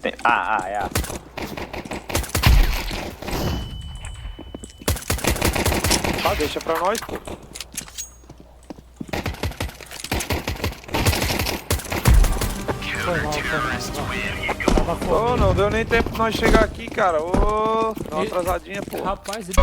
É A. Ah, deixa pra nós, pô. Foi mal. Tava Ô, fome. não deu nem tempo de nós chegar aqui, cara. Ô, dá uma atrasadinha, pô. Rapaz, ele...